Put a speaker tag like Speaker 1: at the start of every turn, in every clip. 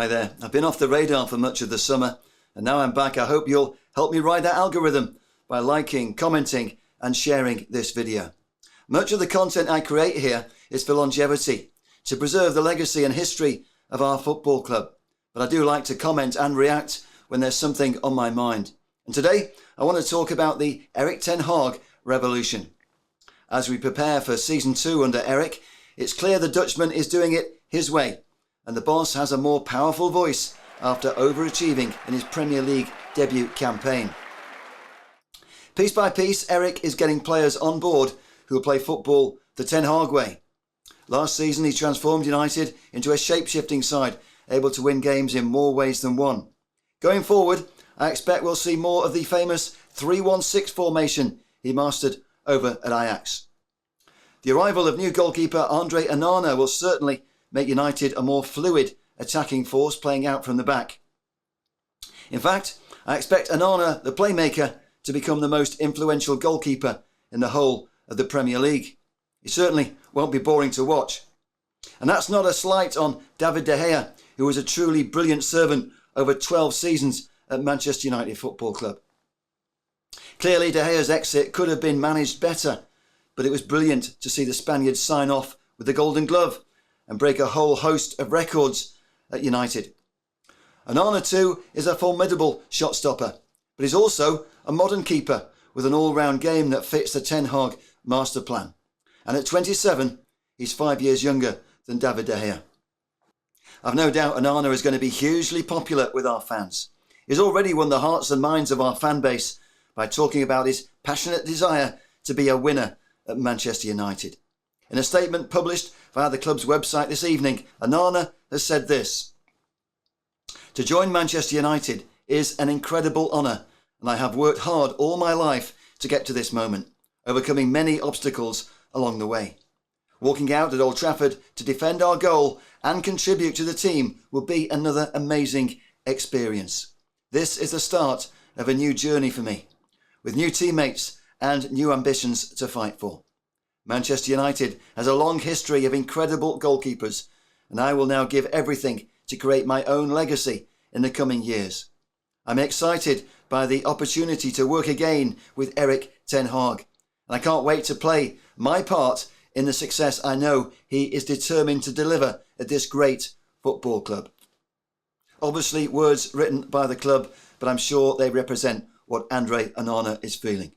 Speaker 1: Hi there. I've been off the radar for much of the summer, and now I'm back. I hope you'll help me ride that algorithm by liking, commenting and sharing this video. Much of the content I create here is for longevity, to preserve the legacy and history of our football club. But I do like to comment and react when there's something on my mind. And today I want to talk about the Erik Ten Hag revolution. As we prepare for season 2 under Erik, it's clear the Dutchman is doing it his way, and the boss has a more powerful voice after overachieving in his Premier League debut campaign. Piece by piece, Erik is getting players on board who will play football the Ten Hag way. Last season he transformed United into a shape-shifting side, able to win games in more ways than one. Going forward, I expect we'll see more of the famous 3-1-6 formation he mastered over at Ajax. The arrival of new goalkeeper Andre Onana will certainly make United a more fluid attacking force playing out from the back. In fact, I expect Onana, the playmaker, to become the most influential goalkeeper in the whole of the Premier League. He certainly won't be boring to watch. And that's not a slight on David De Gea, who was a truly brilliant servant over 12 seasons at Manchester United Football Club. Clearly, De Gea's exit could have been managed better, but it was brilliant to see the Spaniard sign off with the Golden Glove and break a whole host of records at United. Onana too is a formidable shot stopper, but he's also a modern keeper with an all-round game that fits the Ten Hag master plan. And at 27, he's 5 years younger than David De Gea. I've no doubt Onana is going to be hugely popular with our fans. He's already won the hearts and minds of our fan base by talking about his passionate desire to be a winner at Manchester United. In a statement published via the club's website this evening, Onana has said this: "To join Manchester United is an incredible honour, and I have worked hard all my life to get to this moment, overcoming many obstacles along the way. Walking out at Old Trafford to defend our goal and contribute to the team will be another amazing experience. This is the start of a new journey for me, with new teammates and new ambitions to fight for. Manchester United has a long history of incredible goalkeepers, and I will now give everything to create my own legacy in the coming years. I'm excited by the opportunity to work again with Erik Ten Hag, and I can't wait to play my part in the success I know he is determined to deliver at this great football club." Obviously words written by the club, but I'm sure they represent what Andre Onana is feeling.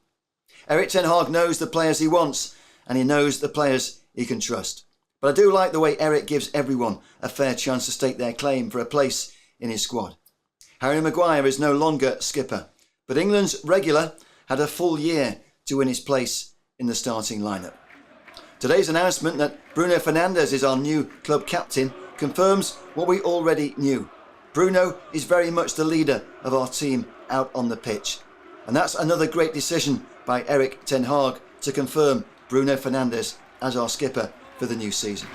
Speaker 1: Erik Ten Hag knows the players he wants, and he knows the players he can trust. But I do like the way Erik gives everyone a fair chance to stake their claim for a place in his squad. Harry Maguire is no longer skipper, but England's regular had a full year to win his place in the starting lineup. Today's announcement that Bruno Fernandes is our new club captain confirms what we already knew. Bruno is very much the leader of our team out on the pitch. And that's another great decision by Erik Ten Hag to confirm Bruno Fernandes as our skipper for the new season.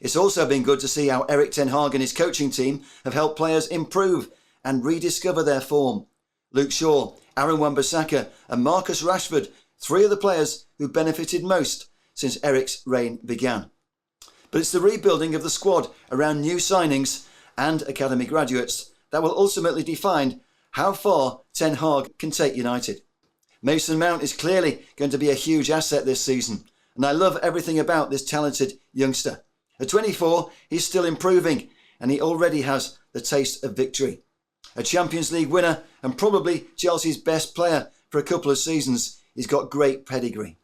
Speaker 1: It's also been good to see how Erik Ten Hag and his coaching team have helped players improve and rediscover their form. Luke Shaw, Aaron Wan-Bissaka and Marcus Rashford, 3 of the players who benefited most since Erik's reign began. But it's the rebuilding of the squad around new signings and academy graduates that will ultimately define how far Ten Hag can take United. Mason Mount is clearly going to be a huge asset this season, and I love everything about this talented youngster. At 24, he's still improving, and he already has the taste of victory. A Champions League winner and probably Chelsea's best player for a couple of seasons, he's got great pedigree.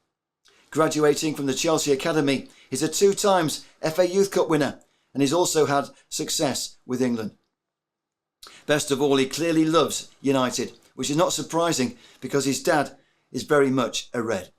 Speaker 1: Graduating from the Chelsea Academy, he's a 2 times FA Youth Cup winner, and he's also had success with England. Best of all, he clearly loves United, which is not surprising because his dad is very much a Red.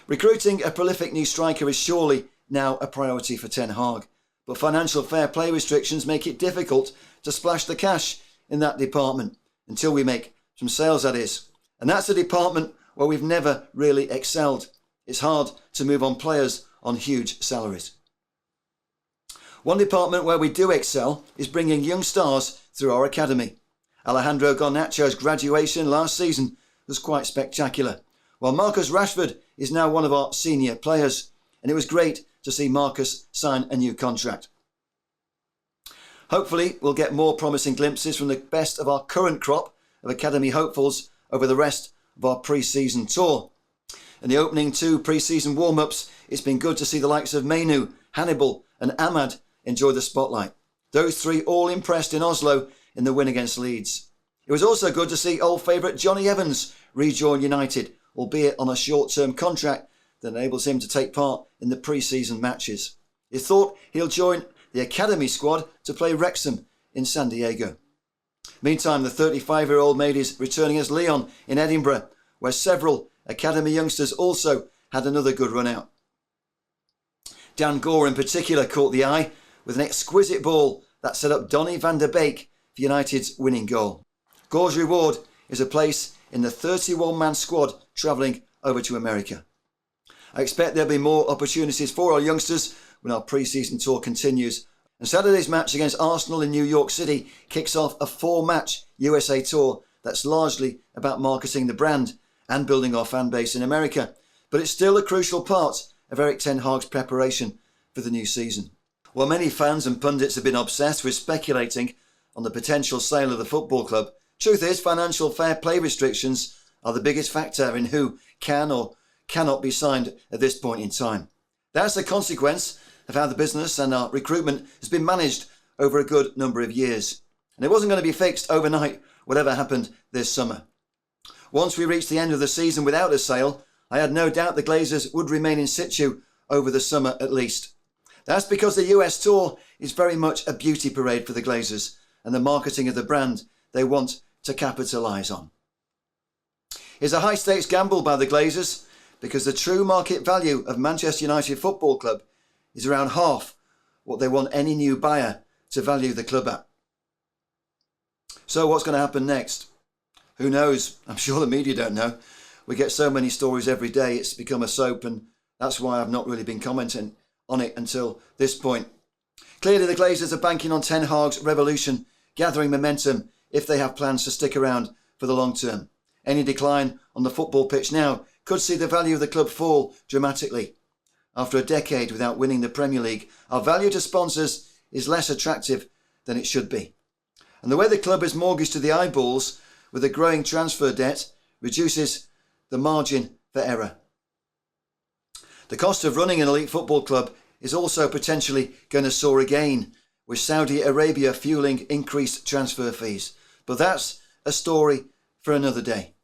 Speaker 1: Recruiting a prolific new striker is surely now a priority for Ten Hag, but financial fair play restrictions make it difficult to splash the cash in that department, until we make some sales, that is. And that's a department where we've never really excelled. It's hard to move on players on huge salaries. One department where we do excel is bringing young stars through our academy. Alejandro Garnacho's graduation last season was quite spectacular. Well, Marcus Rashford is now one of our senior players, and it was great to see Marcus sign a new contract. Hopefully, we'll get more promising glimpses from the best of our current crop of academy hopefuls over the rest of our pre-season tour. In the opening 2 pre-season warm-ups, it's been good to see the likes of Mainu, Hannibal and Ahmad enjoy the spotlight. Those 3 all impressed in Oslo in the win against Leeds. It was also good to see old favourite Johnny Evans rejoin United, albeit on a short-term contract that enables him to take part in the pre-season matches. It's thought he'll join the academy squad to play Wrexham in San Diego. Meantime, the 35-year-old made his returning as Leon in Edinburgh, where several academy youngsters also had another good run out. Dan Gore in particular caught the eye with an exquisite ball that set up Donny van der Beek for United's winning goal. Gore's reward is a place in the 31-man squad travelling over to America. I expect there'll be more opportunities for our youngsters when our pre-season tour continues. And Saturday's match against Arsenal in New York City kicks off a 4-match USA tour that's largely about marketing the brand and building our fan base in America. But it's still a crucial part of Erik Ten Hag's preparation for the new season. While many fans and pundits have been obsessed with speculating on the potential sale of the football club, truth is financial fair play restrictions are the biggest factor in who can or cannot be signed at this point in time. That's a consequence of how the business and our recruitment has been managed over a good number of years. And it wasn't going to be fixed overnight, whatever happened this summer. Once we reached the end of the season without a sale, I had no doubt the Glazers would remain in situ over the summer at least. That's because the US tour is very much a beauty parade for the Glazers and the marketing of the brand they want to capitalise on. It's a high-stakes gamble by the Glazers because the true market value of Manchester United Football Club is around half what they want any new buyer to value the club at. So what's going to happen next? Who knows? I'm sure the media don't know. We get so many stories every day, it's become a soap, and that's why I've not really been commenting on it until this point. Clearly the Glazers are banking on Ten Hag's revolution, gathering momentum if they have plans to stick around for the long term. Any decline on the football pitch now could see the value of the club fall dramatically. After a decade without winning the Premier League, our value to sponsors is less attractive than it should be. And the way the club is mortgaged to the eyeballs with a growing transfer debt reduces the margin for error. The cost of running an elite football club is also potentially going to soar again, with Saudi Arabia fueling increased transfer fees. But that's a story for another day.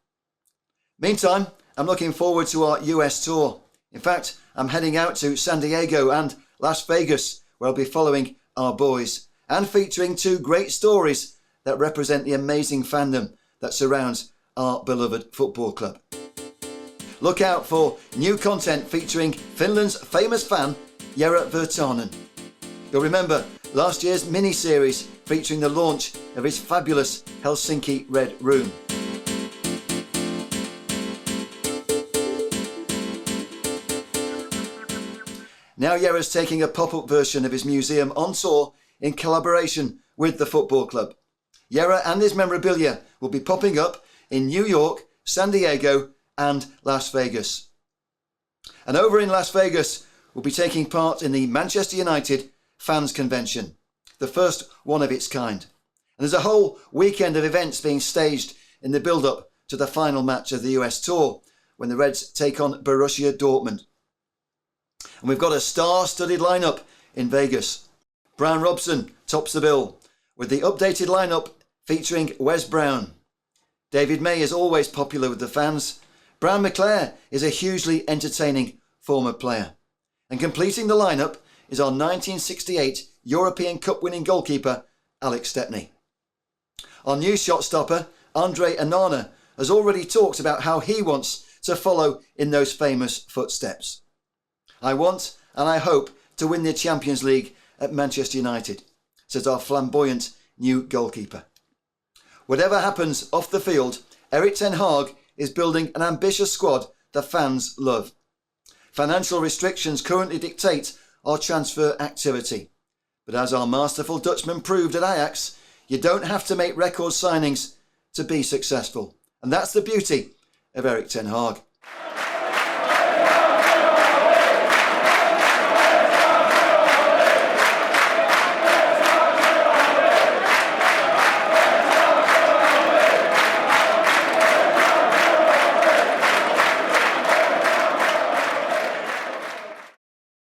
Speaker 1: Meantime, I'm looking forward to our US tour. In fact, I'm heading out to San Diego and Las Vegas, where I'll be following our boys and featuring 2 great stories that represent the amazing fandom that surrounds our beloved football club. Look out for new content featuring Finland's famous fan, Jere Virtanen. You'll remember last year's mini-series featuring the launch of his fabulous Helsinki Red Room. Now Jere's taking a pop-up version of his museum on tour in collaboration with the football club. Jere and his memorabilia will be popping up in New York, San Diego and Las Vegas. And over in Las Vegas, we'll be taking part in the Manchester United Fans Convention, the first one of its kind. And there's a whole weekend of events being staged in the build-up to the final match of the US Tour, when the Reds take on Borussia Dortmund. And we've got a star-studded lineup in Vegas. Brian Robson tops the bill, with the updated lineup featuring Wes Brown. David May is always popular with the fans. Brian McClare is a hugely entertaining former player. And completing the lineup is our 1968 European Cup winning goalkeeper, Alex Stepney. Our new shot stopper, Andre Onana, has already talked about how he wants to follow in those famous footsteps. I want and I hope to win the Champions League at Manchester United, says our flamboyant new goalkeeper. Whatever happens off the field, Erik Ten Hag is building an ambitious squad that fans love. Financial restrictions currently dictate our transfer activity. But as our masterful Dutchman proved at Ajax, you don't have to make record signings to be successful. And that's the beauty of Erik Ten Hag.